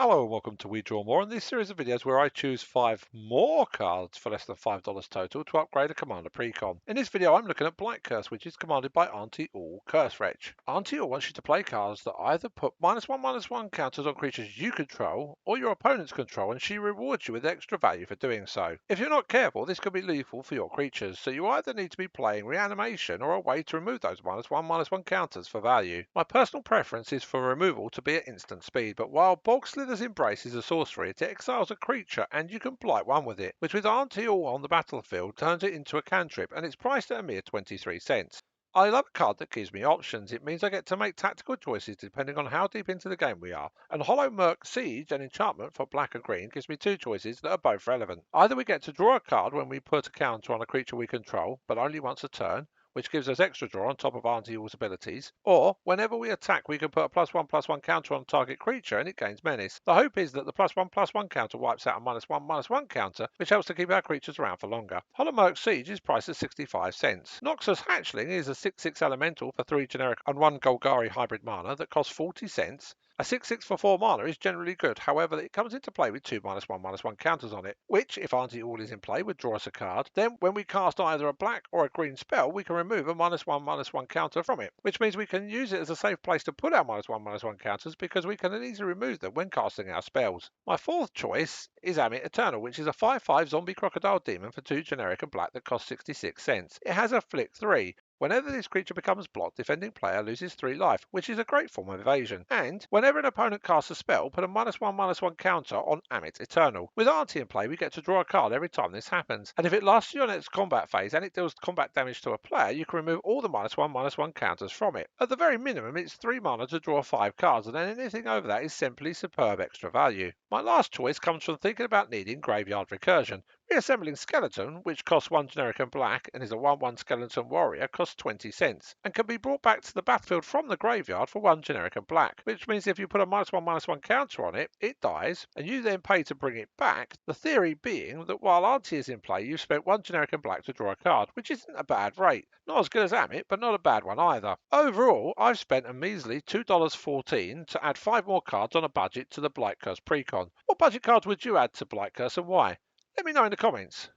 Hello and welcome to We Draw More, in this series of videos where I choose 5 more cards for less than $5 total to upgrade a commander Precon. In this video I'm looking at Blight Curse, which is commanded by Auntie Ool, Cursewretch. Auntie Ool wants you to play cards that either put -1/-1 counters on creatures you control or your opponents control, and she rewards you with extra value for doing so. If you're not careful, this could be lethal for your creatures, so you either need to be playing Reanimation or a way to remove those -1/-1 counters for value. My personal preference is for removal to be at instant speed, but while Bog Slither's Embrace is a sorcery, it exiles a creature and you can blight one with it, which with Auntie Ool on the battlefield turns it into a cantrip, and it's priced at a mere 23 cents. I love a card that gives me options. It means I get to make tactical choices depending on how deep into the game we are. And Hollow Merc Siege and Enchantment for black and green gives me two choices that are both relevant. Either we get to draw a card when we put a counter on a creature we control, but only once a turn, which gives us extra draw on top of Auntie Ool's abilities, or whenever we attack we can put a +1/+1 counter on a target creature and it gains menace. The hope is that the +1/+1 counter wipes out a -1/-1 counter, which helps to keep our creatures around for longer. Hollow Merc Siege is priced at 65 cents. Noxus Hatchling is a 6/6 elemental for 3 generic and 1 Golgari hybrid mana that costs 40 cents. A 6/6 for 4 mana is generally good, however it comes into play with two -1/-1 counters on it, which, if Auntie Ool is in play, would draw us a card. Then when we cast either a black or a green spell, we can remove a -1/-1 counter from it, which means we can use it as a safe place to put our -1/-1 counters because we can easily remove them when casting our spells. My fourth choice is Amit Eternal, which is a 5/5 zombie crocodile demon for 2 generic and black that costs 66 cents. It has a flick 3. Whenever this creature becomes blocked, defending player loses 3 life, which is a great form of evasion. And whenever an opponent casts a spell, put a -1/-1 counter on Amit Eternal. With Auntie in play, we get to draw a card every time this happens. And if it lasts your next combat phase and it deals combat damage to a player, you can remove all the -1/-1 counters from it. At the very minimum, it's 3 mana to draw 5 cards, and then anything over that is simply superb extra value. My last choice comes from thinking about needing graveyard recursion. Reassembling Skeleton, which costs 1 generic and black and is a 1/1 skeleton warrior, costs 20 cents and can be brought back to the battlefield from the graveyard for 1 generic and black, which means if you put a -1/-1 counter on it, it dies and you then pay to bring it back. The theory being that while Auntie is in play, you've spent 1 generic and black to draw a card, which isn't a bad rate. Not as good as Amit, but not a bad one either. Overall, I've spent a measly $2.14 to add 5 more cards on a budget to the Blight Curse Precon. What budget cards would you add to Blight Curse and why? Let me know in the comments.